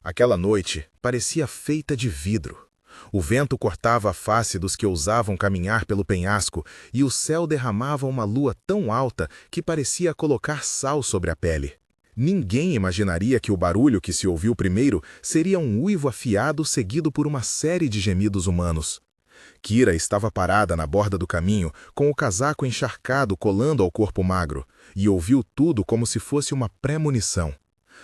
Aquela noite parecia feita de vidro. O vento cortava a face dos que ousavam caminhar pelo penhasco e o céu derramava uma lua tão alta que parecia colocar sal sobre a pele. Ninguém imaginaria que o barulho que se ouviu primeiro seria um uivo afiado seguido por uma série de gemidos humanos. Kira estava parada na borda do caminho, com o casaco encharcado colando ao corpo magro, e ouviu tudo como se fosse uma premonição.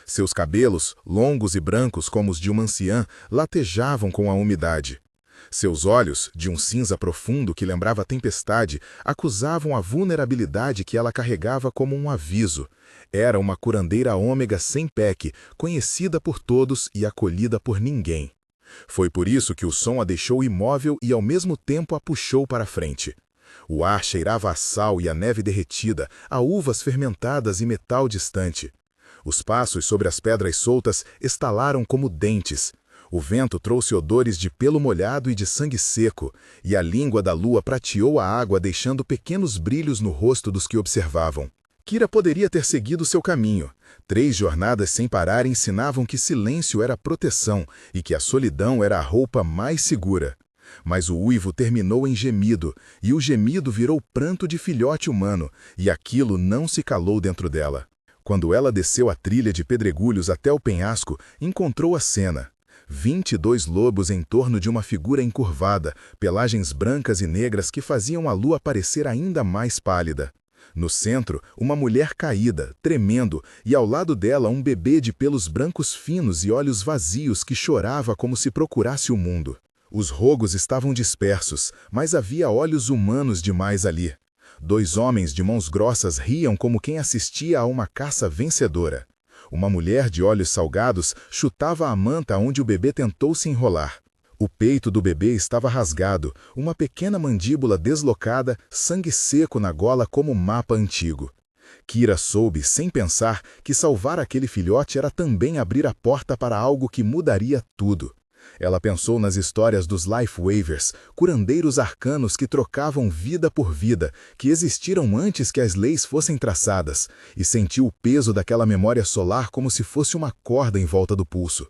Seus cabelos, longos e brancos como os de uma anciã, latejavam com a umidade. Seus olhos, de um cinza profundo que lembrava a tempestade, acusavam a vulnerabilidade que ela carregava como um aviso. Era uma curandeira ômega sem PEC, conhecida por todos e acolhida por ninguém. Foi por isso que o som a deixou imóvel e ao mesmo tempo a puxou para frente. O ar cheirava a sal e a neve derretida, a uvas fermentadas e metal distante. Os passos sobre as pedras soltas estalaram como dentes. O vento trouxe odores de pelo molhado e de sangue seco, e a língua da lua prateou a água deixando pequenos brilhos no rosto dos que observavam. Kira poderia ter seguido seu caminho. 3 jornadas sem parar ensinavam que silêncio era proteção e que a solidão era a roupa mais segura. Mas o uivo terminou em gemido, e o gemido virou pranto de filhote humano, e aquilo não se calou dentro dela. Quando ela desceu a trilha de pedregulhos até o penhasco, encontrou a cena. 22 lobos em torno de uma figura encurvada, pelagens brancas e negras que faziam a lua parecer ainda mais pálida. No centro, uma mulher caída, tremendo, e ao lado dela um bebê de pelos brancos finos e olhos vazios que chorava como se procurasse o mundo. Os rogos estavam dispersos, mas havia olhos humanos demais ali. 2 homens de mãos grossas riam como quem assistia a uma caça vencedora. Uma mulher de olhos salgados chutava a manta onde o bebê tentou se enrolar. O peito do bebê estava rasgado, uma pequena mandíbula deslocada, sangue seco na gola como um mapa antigo. Kira soube, sem pensar, que salvar aquele filhote era também abrir a porta para algo que mudaria tudo. Ela pensou nas histórias dos Life Waivers, curandeiros arcanos que trocavam vida por vida, que existiram antes que as leis fossem traçadas, e sentiu o peso daquela memória solar como se fosse uma corda em volta do pulso.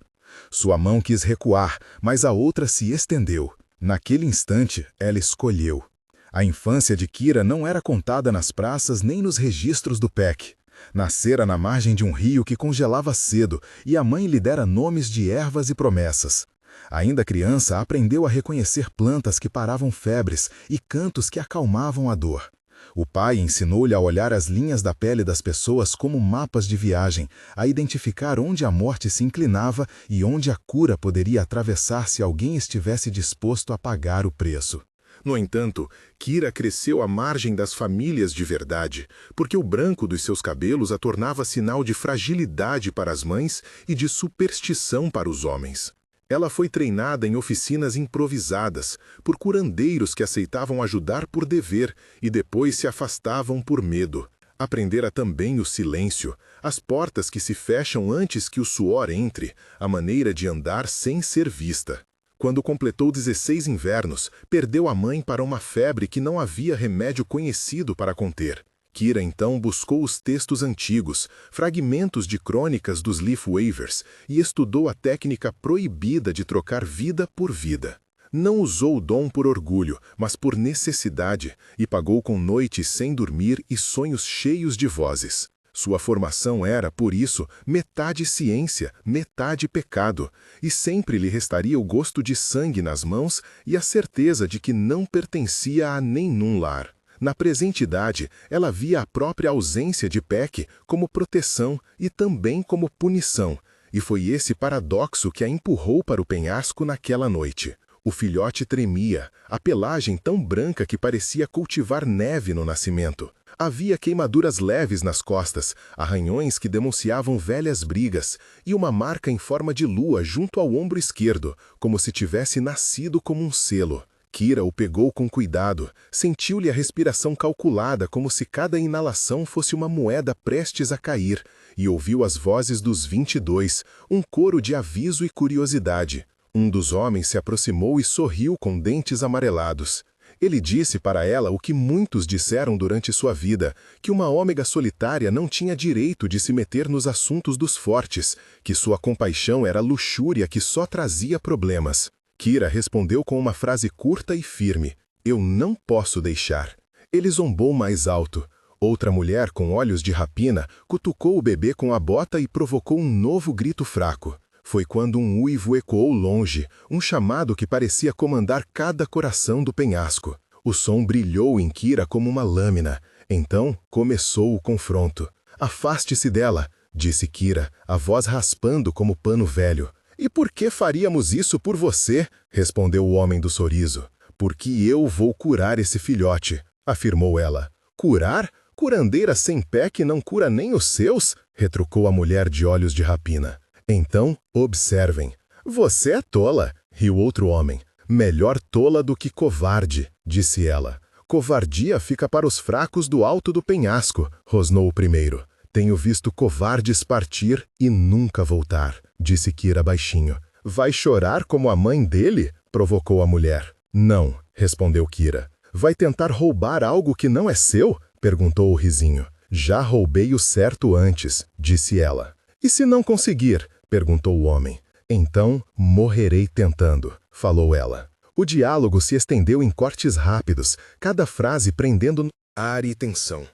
Sua mão quis recuar, mas a outra se estendeu. Naquele instante, ela escolheu. A infância de Kira não era contada nas praças nem nos registros do PEC. Nascera na margem de um rio que congelava cedo, e a mãe lhe dera nomes de ervas e promessas. Ainda criança, aprendeu a reconhecer plantas que paravam febres e cantos que acalmavam a dor. O pai ensinou-lhe a olhar as linhas da pele das pessoas como mapas de viagem, a identificar onde a morte se inclinava e onde a cura poderia atravessar se alguém estivesse disposto a pagar o preço. No entanto, Kira cresceu à margem das famílias de verdade, porque o branco dos seus cabelos a tornava sinal de fragilidade para as mães e de superstição para os homens. Ela foi treinada em oficinas improvisadas, por curandeiros que aceitavam ajudar por dever e depois se afastavam por medo. Aprendera também o silêncio, as portas que se fecham antes que o suor entre, a maneira de andar sem ser vista. Quando completou 16 invernos, perdeu a mãe para uma febre que não havia remédio conhecido para conter. Kira então buscou os textos antigos, fragmentos de crônicas dos Leaf Waivers, e estudou a técnica proibida de trocar vida por vida. Não usou o dom por orgulho, mas por necessidade, e pagou com noites sem dormir e sonhos cheios de vozes. Sua formação era, por isso, metade ciência, metade pecado, e sempre lhe restaria o gosto de sangue nas mãos e a certeza de que não pertencia a nenhum lar. Na presente idade, ela via a própria ausência de PEC como proteção e também como punição, e foi esse paradoxo que a empurrou para o penhasco naquela noite. O filhote tremia, a pelagem tão branca que parecia cultivar neve no nascimento. Havia queimaduras leves nas costas, arranhões que denunciavam velhas brigas, e uma marca em forma de lua junto ao ombro esquerdo, como se tivesse nascido como um selo. Kira o pegou com cuidado, sentiu-lhe a respiração calculada como se cada inalação fosse uma moeda prestes a cair, e ouviu as vozes dos 22, um coro de aviso e curiosidade. Um dos homens se aproximou e sorriu com dentes amarelados. Ele disse para ela o que muitos disseram durante sua vida, que uma ômega solitária não tinha direito de se meter nos assuntos dos fortes, que sua compaixão era luxúria que só trazia problemas. Kira respondeu com uma frase curta e firme: "Eu não posso deixar." Ele zombou mais alto. Outra mulher, com olhos de rapina, cutucou o bebê com a bota e provocou um novo grito fraco. Foi quando um uivo ecoou longe, um chamado que parecia comandar cada coração do penhasco. O som brilhou em Kira como uma lâmina. Então começou o confronto. "Afaste-se dela", disse Kira, a voz raspando como pano velho. "E por que faríamos isso por você?", respondeu o homem do sorriso. "Porque eu vou curar esse filhote", afirmou ela. "Curar? Curandeira sem pé que não cura nem os seus?", retrucou a mulher de olhos de rapina. "Então, observem." "Você é tola", riu outro homem. "Melhor tola do que covarde", disse ela. "Covardia fica para os fracos do alto do penhasco", rosnou o primeiro. "Tenho visto covardes partir e nunca voltar", disse Kira baixinho. "Vai chorar como a mãe dele?", provocou a mulher. "Não", respondeu Kira. "Vai tentar roubar algo que não é seu?", perguntou o risinho. "Já roubei o certo antes", disse ela. "E se não conseguir?", perguntou o homem. "Então morrerei tentando", falou ela. O diálogo se estendeu em cortes rápidos, cada frase prendendo no ar e tensão.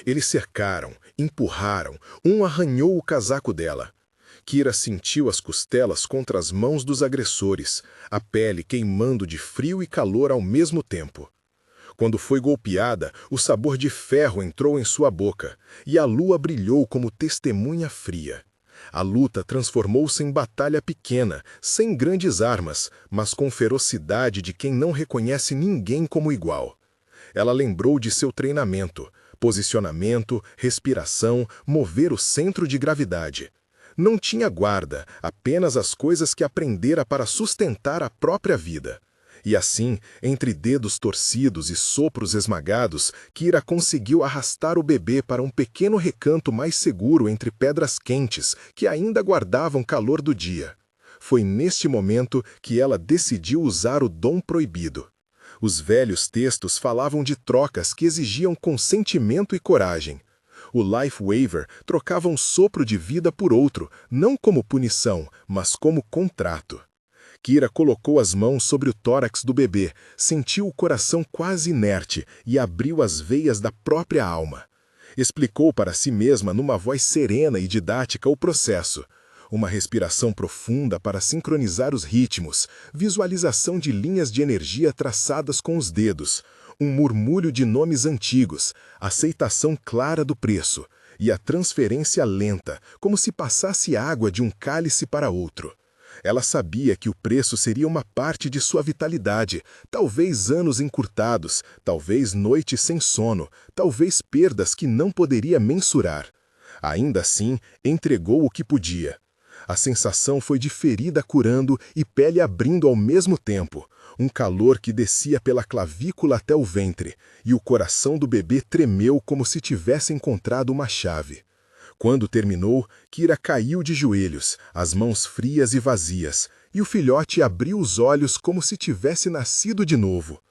Eles cercaram, empurraram, um arranhou o casaco dela. Kira sentiu as costelas contra as mãos dos agressores, a pele queimando de frio e calor ao mesmo tempo. Quando foi golpeada, o sabor de ferro entrou em sua boca, e a lua brilhou como testemunha fria. A luta transformou-se em batalha pequena, sem grandes armas, mas com ferocidade de quem não reconhece ninguém como igual. Ela lembrou de seu treinamento, posicionamento, respiração, mover o centro de gravidade. Não tinha guarda, apenas as coisas que aprendera para sustentar a própria vida. E assim, entre dedos torcidos e sopros esmagados, Kira conseguiu arrastar o bebê para um pequeno recanto mais seguro entre pedras quentes que ainda guardavam calor do dia. Foi neste momento que ela decidiu usar o dom proibido. Os velhos textos falavam de trocas que exigiam consentimento e coragem. O Life Waiver trocava um sopro de vida por outro, não como punição, mas como contrato. Kira colocou as mãos sobre o tórax do bebê, sentiu o coração quase inerte e abriu as veias da própria alma. Explicou para si mesma numa voz serena e didática o processo. Uma respiração profunda para sincronizar os ritmos, visualização de linhas de energia traçadas com os dedos, um murmúrio de nomes antigos, aceitação clara do preço, e a transferência lenta, como se passasse água de um cálice para outro. Ela sabia que o preço seria uma parte de sua vitalidade, talvez anos encurtados, talvez noites sem sono, talvez perdas que não poderia mensurar. Ainda assim, entregou o que podia. A sensação foi de ferida curando e pele abrindo ao mesmo tempo, um calor que descia pela clavícula até o ventre, e o coração do bebê tremeu como se tivesse encontrado uma chave. Quando terminou, Kira caiu de joelhos, as mãos frias e vazias, e o filhote abriu os olhos como se tivesse nascido de novo.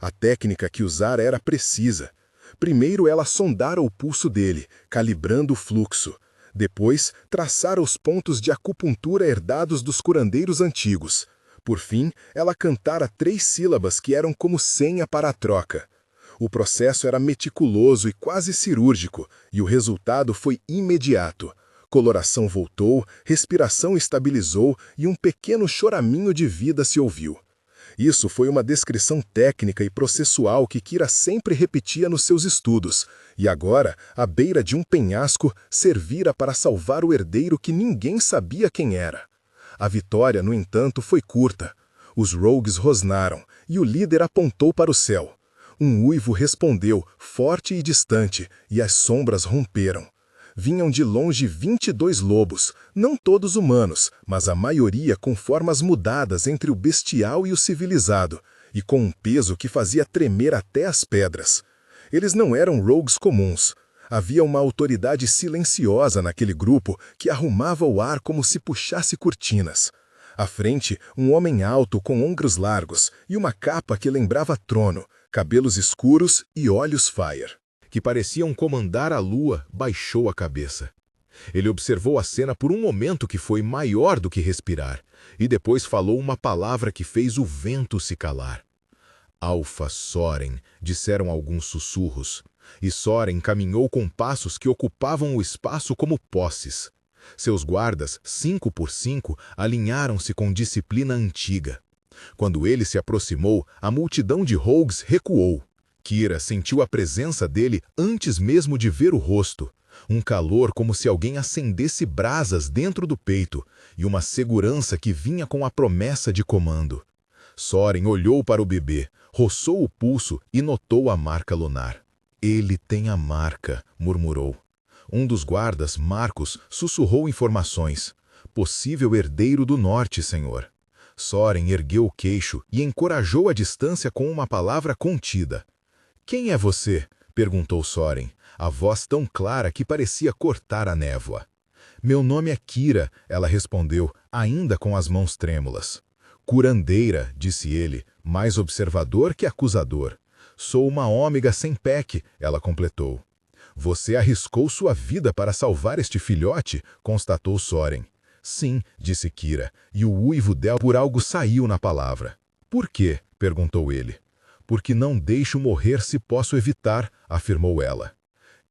A técnica que usara era precisa. Primeiro ela sondara o pulso dele, calibrando o fluxo. Depois, traçara os pontos de acupuntura herdados dos curandeiros antigos. Por fim, ela cantara 3 sílabas que eram como senha para a troca. O processo era meticuloso e quase cirúrgico, e o resultado foi imediato. Coloração voltou, respiração estabilizou e um pequeno choraminho de vida se ouviu. Isso foi uma descrição técnica e processual que Kira sempre repetia nos seus estudos, e agora, à beira de um penhasco, servira para salvar o herdeiro que ninguém sabia quem era. A vitória, no entanto, foi curta. Os rogues rosnaram, e o líder apontou para o céu. Um uivo respondeu, forte e distante, e as sombras romperam. Vinham de longe 22 lobos, não todos humanos, mas a maioria com formas mudadas entre o bestial e o civilizado, e com um peso que fazia tremer até as pedras. Eles não eram rogues comuns. Havia uma autoridade silenciosa naquele grupo que arrumava o ar como se puxasse cortinas. À frente, um homem alto com ombros largos e uma capa que lembrava trono, cabelos escuros e olhos fire, que pareciam comandar a lua, baixou a cabeça. Ele observou a cena por um momento que foi maior do que respirar, e depois falou uma palavra que fez o vento se calar. Alfa Soren, disseram alguns sussurros, e Soren caminhou com passos que ocupavam o espaço como posses. Seus guardas, 5 por 5, alinharam-se com disciplina antiga. Quando ele se aproximou, a multidão de rogues recuou. Kira sentiu a presença dele antes mesmo de ver o rosto. Um calor como se alguém acendesse brasas dentro do peito, e uma segurança que vinha com a promessa de comando. Soren olhou para o bebê, roçou o pulso e notou a marca lunar. Ele tem a marca, murmurou. Um dos guardas, Marcos, sussurrou informações. Possível herdeiro do norte, senhor. Soren ergueu o queixo e encorajou a distância com uma palavra contida. Quem é você? Perguntou Soren, a voz tão clara que parecia cortar a névoa. Meu nome é Kira, ela respondeu, ainda com as mãos trêmulas. Curandeira, disse ele, mais observador que acusador. Sou uma ômega sem PEC, ela completou. Você arriscou sua vida para salvar este filhote, constatou Soren. Sim, disse Kira, e o uivo dela por algo saiu na palavra. Por quê? Perguntou ele. Porque não deixo morrer se posso evitar, afirmou ela.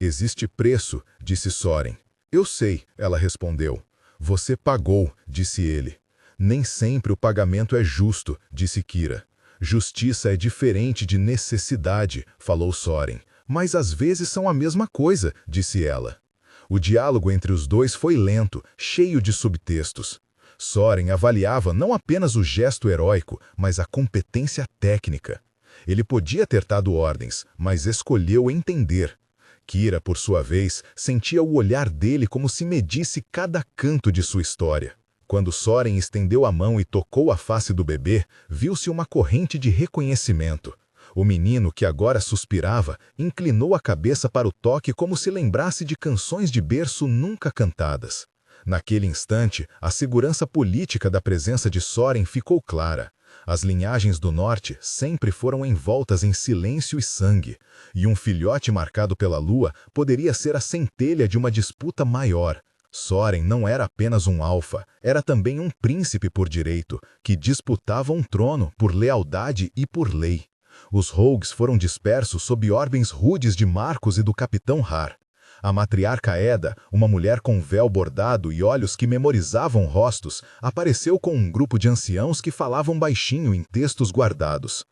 Existe preço, disse Soren. Eu sei, ela respondeu. Você pagou, disse ele. Nem sempre o pagamento é justo, disse Kira. Justiça é diferente de necessidade, falou Soren. Mas às vezes são a mesma coisa, disse ela. O diálogo entre os dois foi lento, cheio de subtextos. Soren avaliava não apenas o gesto heróico, mas a competência técnica. Ele podia ter dado ordens, mas escolheu entender. Kira, por sua vez, sentia o olhar dele como se medisse cada canto de sua história. Quando Soren estendeu a mão e tocou a face do bebê, viu-se uma corrente de reconhecimento. O menino, que agora suspirava, inclinou a cabeça para o toque como se lembrasse de canções de berço nunca cantadas. Naquele instante, a segurança política da presença de Soren ficou clara. As linhagens do norte sempre foram envoltas em silêncio e sangue, e um filhote marcado pela lua poderia ser a centelha de uma disputa maior. Soren não era apenas um alfa, era também um príncipe por direito, que disputava um trono por lealdade e por lei. Os rogues foram dispersos sob ordens rudes de Marcos e do capitão Har. A matriarca Eda, uma mulher com véu bordado e olhos que memorizavam rostos, apareceu com um grupo de anciãos que falavam baixinho em textos guardados.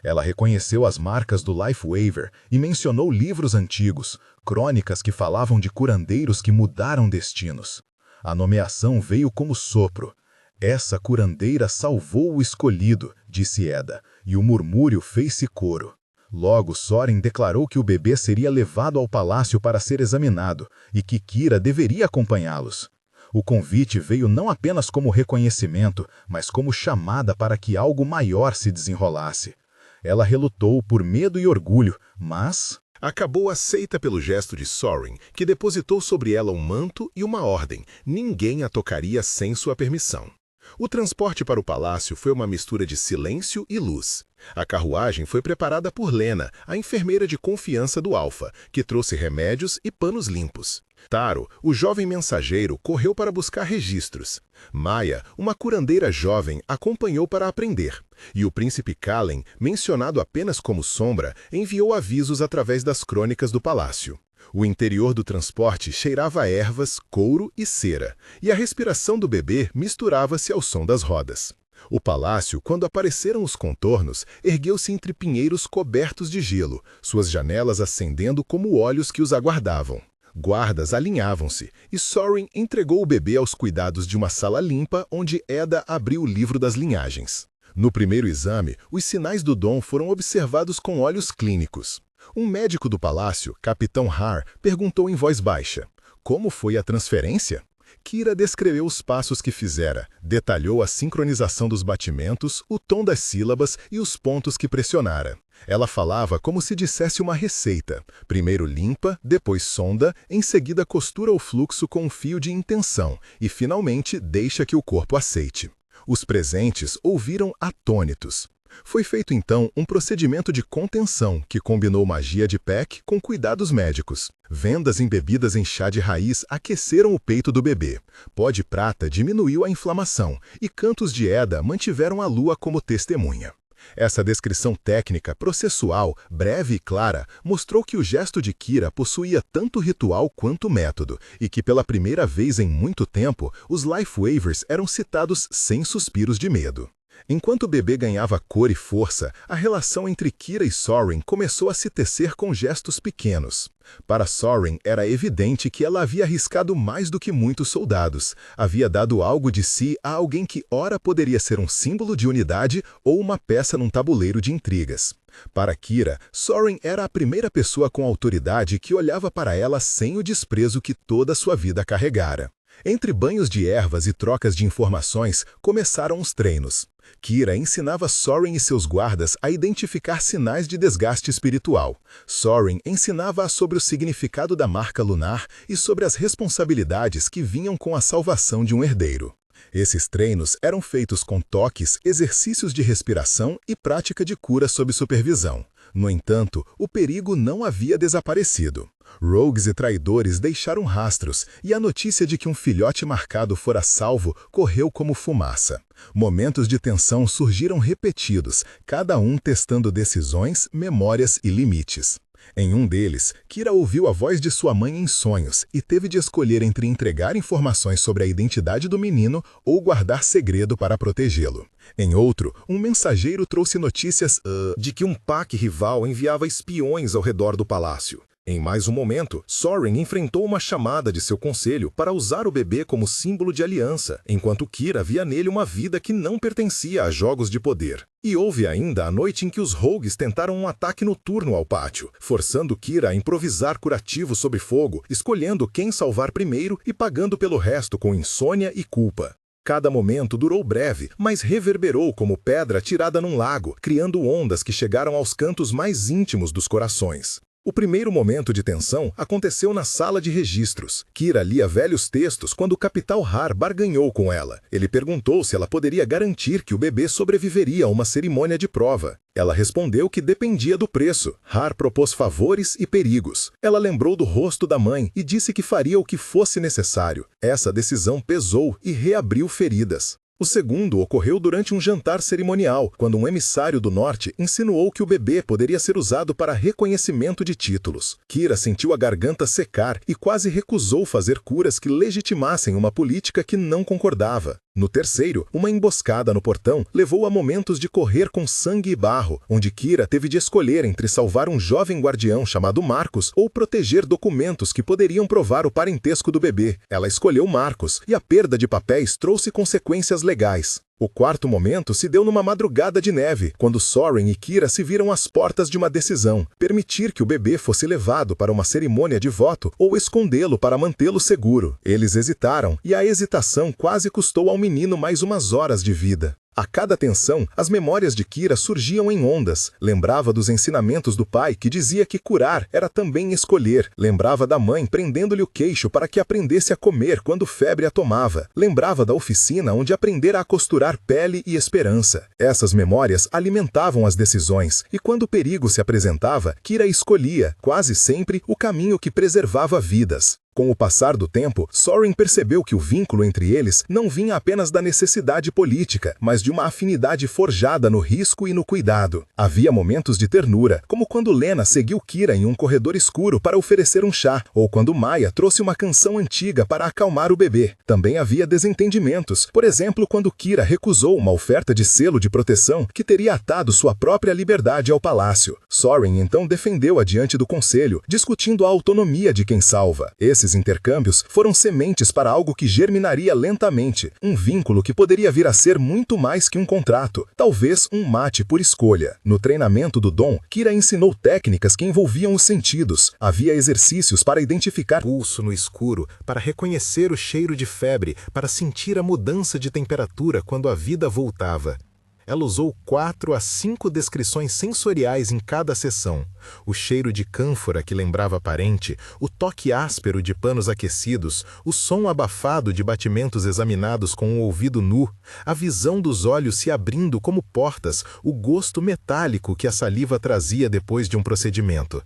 Ela reconheceu as marcas do Lifewaver e mencionou livros antigos, crônicas que falavam de curandeiros que mudaram destinos. A nomeação veio como sopro. Essa curandeira salvou o escolhido, disse Eda, e o murmúrio fez-se coro. Logo, Soren declarou que o bebê seria levado ao palácio para ser examinado e que Kira deveria acompanhá-los. O convite veio não apenas como reconhecimento, mas como chamada para que algo maior se desenrolasse. Ela relutou por medo e orgulho, mas acabou aceita pelo gesto de Soren, que depositou sobre ela um manto e uma ordem. Ninguém a tocaria sem sua permissão. O transporte para o palácio foi uma mistura de silêncio e luz. A carruagem foi preparada por Lena, a enfermeira de confiança do Alfa, que trouxe remédios e panos limpos. Taro, o jovem mensageiro, correu para buscar registros. Maia, uma curandeira jovem, acompanhou para aprender. E o príncipe Kalen, mencionado apenas como sombra, enviou avisos através das crônicas do palácio. O interior do transporte cheirava a ervas, couro e cera, e a respiração do bebê misturava-se ao som das rodas. O palácio, quando apareceram os contornos, ergueu-se entre pinheiros cobertos de gelo, suas janelas acendendo como olhos que os aguardavam. Guardas alinhavam-se, e Soren entregou o bebê aos cuidados de uma sala limpa onde Eda abriu o livro das linhagens. No primeiro exame, os sinais do dom foram observados com olhos clínicos. Um médico do palácio, Capitão Har, perguntou em voz baixa: como foi a transferência? Kira descreveu os passos que fizera, detalhou a sincronização dos batimentos, o tom das sílabas e os pontos que pressionara. Ela falava como se dissesse uma receita. Primeiro limpa, depois sonda, em seguida costura o fluxo com um fio de intenção e, finalmente, deixa que o corpo aceite. Os presentes ouviram atônitos. Foi feito então um procedimento de contenção que combinou magia de Peck com cuidados médicos. Vendas embebidas em chá de raiz aqueceram o peito do bebê. Pó de prata diminuiu a inflamação e cantos de Eda mantiveram a lua como testemunha. Essa descrição técnica, processual, breve e clara, mostrou que o gesto de Kira possuía tanto ritual quanto método, e que pela primeira vez em muito tempo, os Life Waivers eram citados sem suspiros de medo. Enquanto o bebê ganhava cor e força, a relação entre Kira e Soren começou a se tecer com gestos pequenos. Para Soren, era evidente que ela havia arriscado mais do que muitos soldados. Havia dado algo de si a alguém que ora poderia ser um símbolo de unidade ou uma peça num tabuleiro de intrigas. Para Kira, Soren era a primeira pessoa com autoridade que olhava para ela sem o desprezo que toda sua vida carregara. Entre banhos de ervas e trocas de informações, começaram os treinos. Kira ensinava Soren e seus guardas a identificar sinais de desgaste espiritual. Soren ensinava-a sobre o significado da marca lunar e sobre as responsabilidades que vinham com a salvação de um herdeiro. Esses treinos eram feitos com toques, exercícios de respiração e prática de cura sob supervisão. No entanto, o perigo não havia desaparecido. Rogues e traidores deixaram rastros, e a notícia de que um filhote marcado fora salvo correu como fumaça. Momentos de tensão surgiram repetidos, cada um testando decisões, memórias e limites. Em um deles, Kira ouviu a voz de sua mãe em sonhos e teve de escolher entre entregar informações sobre a identidade do menino ou guardar segredo para protegê-lo. Em outro, um mensageiro trouxe notícias de que um pack rival enviava espiões ao redor do palácio. Em mais um momento, Soren enfrentou uma chamada de seu conselho para usar o bebê como símbolo de aliança, enquanto Kira via nele uma vida que não pertencia a jogos de poder. E houve ainda a noite em que os Rogues tentaram um ataque noturno ao pátio, forçando Kira a improvisar curativos sob fogo, escolhendo quem salvar primeiro e pagando pelo resto com insônia e culpa. Cada momento durou breve, mas reverberou como pedra tirada num lago, criando ondas que chegaram aos cantos mais íntimos dos corações. O primeiro momento de tensão aconteceu na sala de registros. Kira lia velhos textos quando o Capital Har barganhou com ela. Ele perguntou se ela poderia garantir que o bebê sobreviveria a uma cerimônia de prova. Ela respondeu que dependia do preço. Har propôs favores e perigos. Ela lembrou do rosto da mãe e disse que faria o que fosse necessário. Essa decisão pesou e reabriu feridas. O segundo ocorreu durante um jantar cerimonial, quando um emissário do norte insinuou que o bebê poderia ser usado para reconhecimento de títulos. Kira sentiu a garganta secar e quase recusou fazer curas que legitimassem uma política que não concordava. No terceiro, uma emboscada no portão levou a momentos de correr com sangue e barro, onde Kira teve de escolher entre salvar um jovem guardião chamado Marcos ou proteger documentos que poderiam provar o parentesco do bebê. Ela escolheu Marcos, e a perda de papéis trouxe consequências legais. O quarto momento se deu numa madrugada de neve, quando Soren e Kira se viram às portas de uma decisão: permitir que o bebê fosse levado para uma cerimônia de voto ou escondê-lo para mantê-lo seguro. Eles hesitaram, e a hesitação quase custou ao menino mais umas horas de vida. A cada tensão, as memórias de Kira surgiam em ondas. Lembrava dos ensinamentos do pai, que dizia que curar era também escolher. Lembrava da mãe prendendo-lhe o queixo para que aprendesse a comer quando febre a tomava. Lembrava da oficina onde aprendera a costurar pele e esperança. Essas memórias alimentavam as decisões, e quando o perigo se apresentava, Kira escolhia, quase sempre, o caminho que preservava vidas. Com o passar do tempo, Soren percebeu que o vínculo entre eles não vinha apenas da necessidade política, mas de uma afinidade forjada no risco e no cuidado. Havia momentos de ternura, como quando Lena seguiu Kira em um corredor escuro para oferecer um chá, ou quando Maya trouxe uma canção antiga para acalmar o bebê. Também havia desentendimentos, por exemplo, quando Kira recusou uma oferta de selo de proteção que teria atado sua própria liberdade ao palácio. Soren então defendeu-a diante do conselho, discutindo a autonomia de quem salva. Esses intercâmbios foram sementes para algo que germinaria lentamente, um vínculo que poderia vir a ser muito mais que um contrato, talvez um mate por escolha. No treinamento do dom, Kira ensinou técnicas que envolviam os sentidos. Havia exercícios para identificar pulso no escuro, para reconhecer o cheiro de febre, para sentir a mudança de temperatura quando a vida voltava. Ela usou 4 a 5 descrições sensoriais em cada sessão. O cheiro de cânfora que lembrava parente, o toque áspero de panos aquecidos, o som abafado de batimentos examinados com o ouvido nu, a visão dos olhos se abrindo como portas, o gosto metálico que a saliva trazia depois de um procedimento.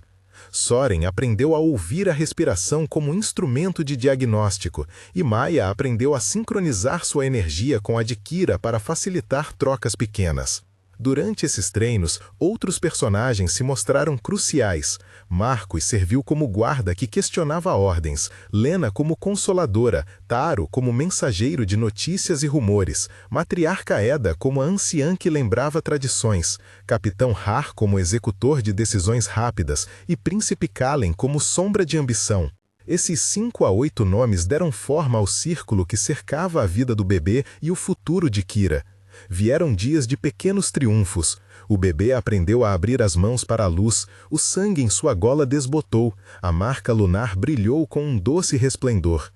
Soren aprendeu a ouvir a respiração como instrumento de diagnóstico, e Maya aprendeu a sincronizar sua energia com a de Kira para facilitar trocas pequenas. Durante esses treinos, outros personagens se mostraram cruciais. Marcos serviu como guarda que questionava ordens, Lena como consoladora, Taro como mensageiro de notícias e rumores, Matriarca Eda como a anciã que lembrava tradições, Capitão Har como executor de decisões rápidas e Príncipe Kalen como sombra de ambição. Esses 5 a 8 nomes deram forma ao círculo que cercava a vida do bebê e o futuro de Kira. Vieram dias de pequenos triunfos. O bebê aprendeu a abrir as mãos para a luz, o sangue em sua gola desbotou, a marca lunar brilhou com um doce resplendor.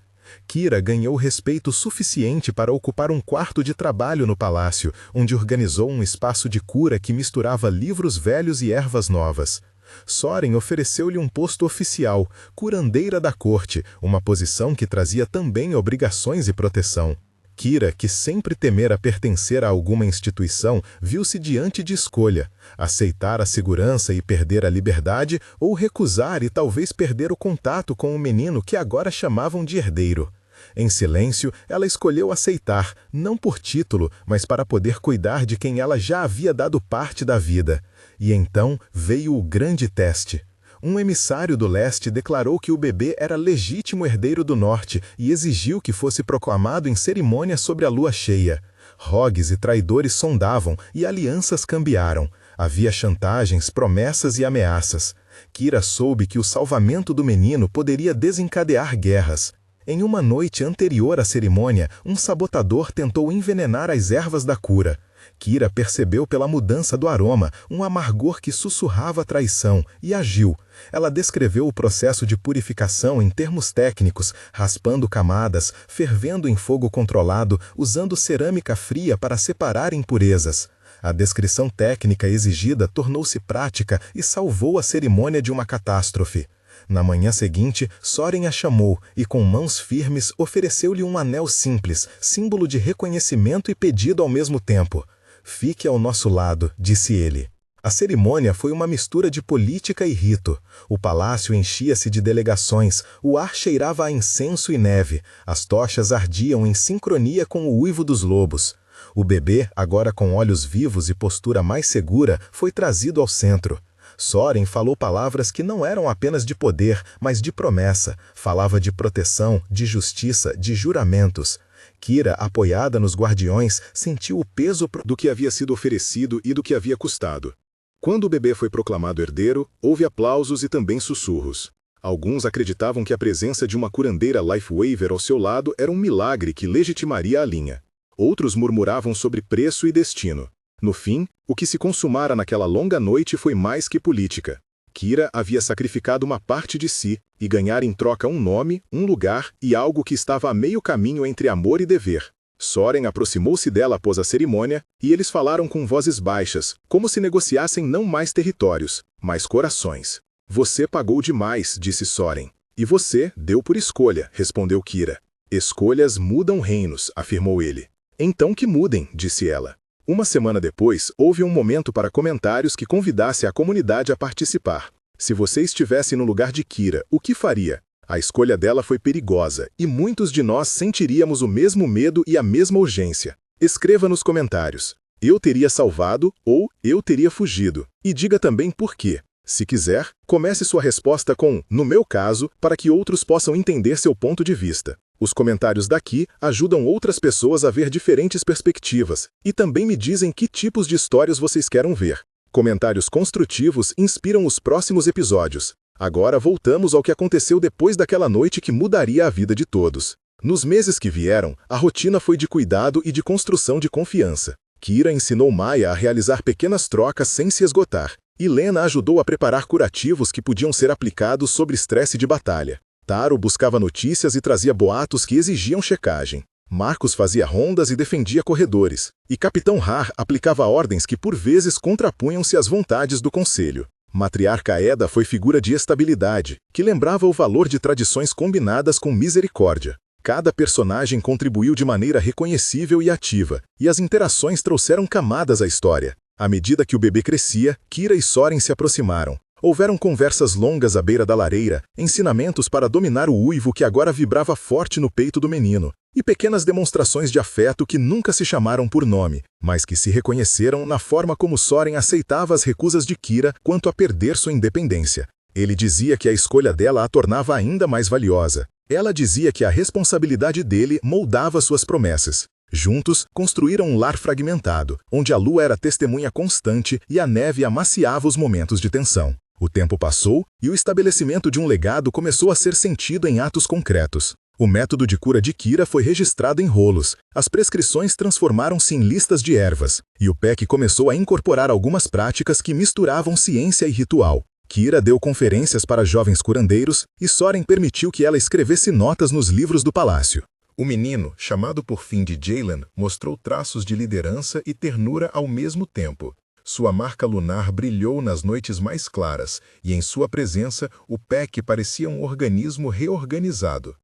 Kira ganhou respeito suficiente para ocupar um quarto de trabalho no palácio, onde organizou um espaço de cura que misturava livros velhos e ervas novas. Soren ofereceu-lhe um posto oficial, curandeira da corte, uma posição que trazia também obrigações e proteção. Kira, que sempre temera pertencer a alguma instituição, viu-se diante de escolha: aceitar a segurança e perder a liberdade, ou recusar e talvez perder o contato com o menino que agora chamavam de herdeiro. Em silêncio, ela escolheu aceitar, não por título, mas para poder cuidar de quem ela já havia dado parte da vida. E então veio o grande teste. Um emissário do leste declarou que o bebê era legítimo herdeiro do norte e exigiu que fosse proclamado em cerimônia sobre a lua cheia. Rogues e traidores sondavam e alianças cambiaram. Havia chantagens, promessas e ameaças. Kira soube que o salvamento do menino poderia desencadear guerras. Em uma noite anterior à cerimônia, um sabotador tentou envenenar as ervas da cura. Kira percebeu pela mudança do aroma um amargor que sussurrava traição e agiu. Ela descreveu o processo de purificação em termos técnicos, raspando camadas, fervendo em fogo controlado, usando cerâmica fria para separar impurezas. A descrição técnica exigida tornou-se prática e salvou a cerimônia de uma catástrofe. Na manhã seguinte, Soren a chamou e, com mãos firmes, ofereceu-lhe um anel simples, símbolo de reconhecimento e pedido ao mesmo tempo. "Fique ao nosso lado", disse ele. A cerimônia foi uma mistura de política e rito. O palácio enchia-se de delegações, o ar cheirava a incenso e neve, as tochas ardiam em sincronia com o uivo dos lobos. O bebê, agora com olhos vivos e postura mais segura, foi trazido ao centro. Soren falou palavras que não eram apenas de poder, mas de promessa. Falava de proteção, de justiça, de juramentos. Kira, apoiada nos guardiões, sentiu o peso do que havia sido oferecido e do que havia custado. Quando o bebê foi proclamado herdeiro, houve aplausos e também sussurros. Alguns acreditavam que a presença de uma curandeira Lifewaver ao seu lado era um milagre que legitimaria a linha. Outros murmuravam sobre preço e destino. No fim, o que se consumara naquela longa noite foi mais que política. Kira havia sacrificado uma parte de si e ganhar em troca um nome, um lugar e algo que estava a meio caminho entre amor e dever. Soren aproximou-se dela após a cerimônia e eles falaram com vozes baixas, como se negociassem não mais territórios, mas corações. "Você pagou demais", disse Soren. "E você deu por escolha", respondeu Kira. "Escolhas mudam reinos", afirmou ele. "Então que mudem", disse ela. Uma semana depois, houve um momento para comentários que convidasse a comunidade a participar. Se você estivesse no lugar de Kira, o que faria? A escolha dela foi perigosa, e muitos de nós sentiríamos o mesmo medo e a mesma urgência. Escreva nos comentários: "Eu teria salvado" ou "Eu teria fugido". E diga também por quê. Se quiser, comece sua resposta com "no meu caso", para que outros possam entender seu ponto de vista. Os comentários daqui ajudam outras pessoas a ver diferentes perspectivas e também me dizem que tipos de histórias vocês querem ver. Comentários construtivos inspiram os próximos episódios. Agora voltamos ao que aconteceu depois daquela noite que mudaria a vida de todos. Nos meses que vieram, a rotina foi de cuidado e de construção de confiança. Kira ensinou Maya a realizar pequenas trocas sem se esgotar, e Lena ajudou a preparar curativos que podiam ser aplicados sob estresse de batalha. Taro buscava notícias e trazia boatos que exigiam checagem. Marcos fazia rondas e defendia corredores, e Capitão Har aplicava ordens que por vezes contrapunham-se às vontades do conselho. Matriarca Eda foi figura de estabilidade, que lembrava o valor de tradições combinadas com misericórdia. Cada personagem contribuiu de maneira reconhecível e ativa, e as interações trouxeram camadas à história. À medida que o bebê crescia, Kira e Soren se aproximaram. Houveram conversas longas à beira da lareira, ensinamentos para dominar o uivo que agora vibrava forte no peito do menino, e pequenas demonstrações de afeto que nunca se chamaram por nome, mas que se reconheceram na forma como Soren aceitava as recusas de Kira quanto a perder sua independência. Ele dizia que a escolha dela a tornava ainda mais valiosa. Ela dizia que a responsabilidade dele moldava suas promessas. Juntos, construíram um lar fragmentado, onde a lua era testemunha constante e a neve amaciava os momentos de tensão. O tempo passou e o estabelecimento de um legado começou a ser sentido em atos concretos. O método de cura de Kira foi registrado em rolos, as prescrições transformaram-se em listas de ervas, e o PEC começou a incorporar algumas práticas que misturavam ciência e ritual. Kira deu conferências para jovens curandeiros e Soren permitiu que ela escrevesse notas nos livros do palácio. O menino, chamado por fim de Jalen, mostrou traços de liderança e ternura ao mesmo tempo. Sua marca lunar brilhou nas noites mais claras, e em sua presença o PEC parecia um organismo reorganizado.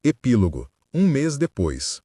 Epílogo. 1 mês depois.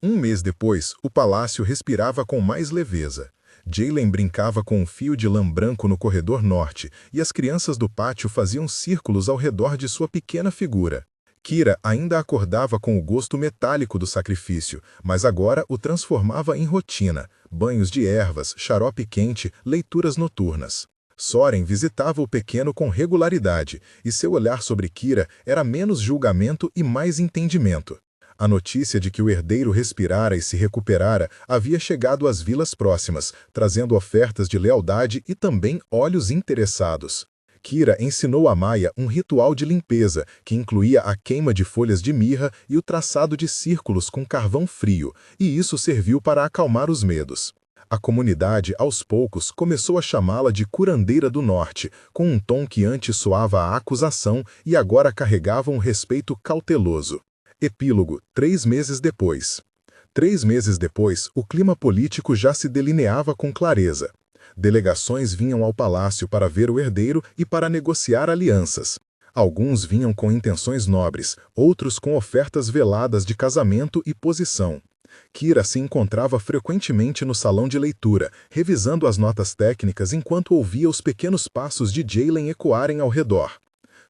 1 mês depois, o palácio respirava com mais leveza. Jalen brincava com um fio de lã branco no corredor norte, e as crianças do pátio faziam círculos ao redor de sua pequena figura. Kira ainda acordava com o gosto metálico do sacrifício, mas agora o transformava em rotina, banhos de ervas, xarope quente, leituras noturnas. Soren visitava o pequeno com regularidade, e seu olhar sobre Kira era menos julgamento e mais entendimento. A notícia de que o herdeiro respirara e se recuperara havia chegado às vilas próximas, trazendo ofertas de lealdade e também olhos interessados. Kira ensinou a Maia um ritual de limpeza, que incluía a queima de folhas de mirra e o traçado de círculos com carvão frio, e isso serviu para acalmar os medos. A comunidade, aos poucos, começou a chamá-la de Curandeira do Norte, com um tom que antes soava a acusação e agora carregava um respeito cauteloso. Epílogo. 3 meses depois. 3 meses depois, o clima político já se delineava com clareza. Delegações vinham ao palácio para ver o herdeiro e para negociar alianças. Alguns vinham com intenções nobres, outros com ofertas veladas de casamento e posição. Kira se encontrava frequentemente no salão de leitura, revisando as notas técnicas enquanto ouvia os pequenos passos de Jalen ecoarem ao redor.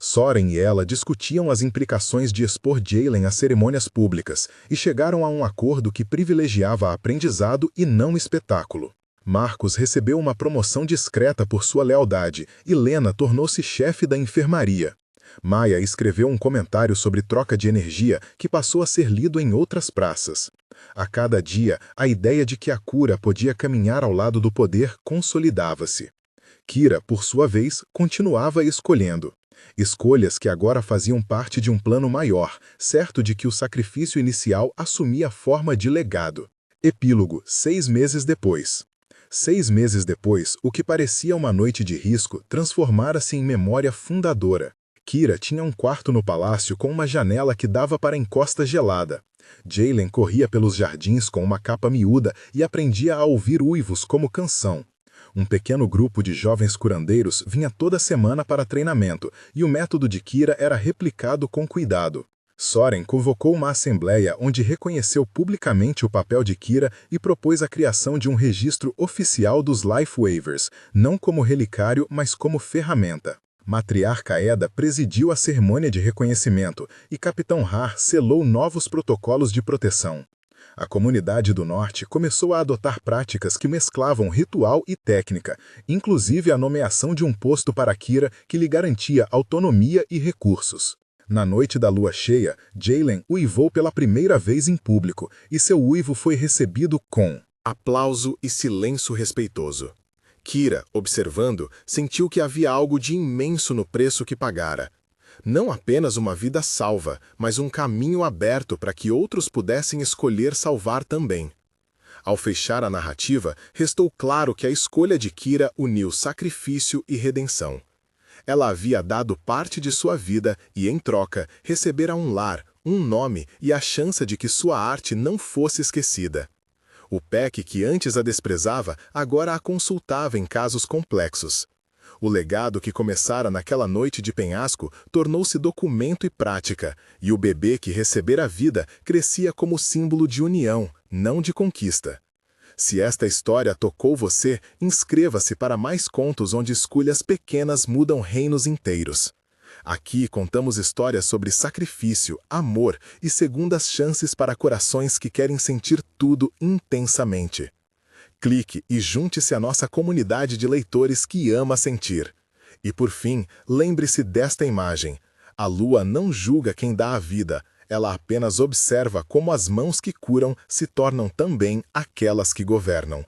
Soren e ela discutiam as implicações de expor Jalen a cerimônias públicas e chegaram a um acordo que privilegiava aprendizado e não espetáculo. Marcos recebeu uma promoção discreta por sua lealdade e Lena tornou-se chefe da enfermaria. Maia escreveu um comentário sobre troca de energia que passou a ser lido em outras praças. A cada dia, a ideia de que a cura podia caminhar ao lado do poder consolidava-se. Kira, por sua vez, continuava escolhendo. Escolhas que agora faziam parte de um plano maior, certo de que o sacrifício inicial assumia forma de legado. Epílogo. 6 meses depois. 6 meses depois, o que parecia uma noite de risco transformara-se em memória fundadora. Kira tinha um quarto no palácio com uma janela que dava para a encosta gelada. Jalen corria pelos jardins com uma capa miúda e aprendia a ouvir uivos como canção. Um pequeno grupo de jovens curandeiros vinha toda semana para treinamento, e o método de Kira era replicado com cuidado. Soren convocou uma assembleia onde reconheceu publicamente o papel de Kira e propôs a criação de um registro oficial dos Life Waivers, não como relicário, mas como ferramenta. Matriarca Eda presidiu a cerimônia de reconhecimento e Capitão Har selou novos protocolos de proteção. A comunidade do norte começou a adotar práticas que mesclavam ritual e técnica, inclusive a nomeação de um posto para Kira que lhe garantia autonomia e recursos. Na noite da lua cheia, Jalen uivou pela primeira vez em público, e seu uivo foi recebido com aplauso e silêncio respeitoso. Kira, observando, sentiu que havia algo de imenso no preço que pagara. Não apenas uma vida salva, mas um caminho aberto para que outros pudessem escolher salvar também. Ao fechar a narrativa, restou claro que a escolha de Kira uniu sacrifício e redenção. Ela havia dado parte de sua vida e, em troca, recebera um lar, um nome e a chance de que sua arte não fosse esquecida. O Peck, que antes a desprezava, agora a consultava em casos complexos. O legado que começara naquela noite de penhasco tornou-se documento e prática, e o bebê que recebera a vida crescia como símbolo de união, não de conquista. Se esta história tocou você, inscreva-se para mais contos onde escolhas pequenas mudam reinos inteiros. Aqui contamos histórias sobre sacrifício, amor e segundas chances para corações que querem sentir tudo intensamente. Clique e junte-se à nossa comunidade de leitores que ama sentir. E por fim, lembre-se desta imagem. A lua não julga quem dá a vida, ela apenas observa como as mãos que curam se tornam também aquelas que governam.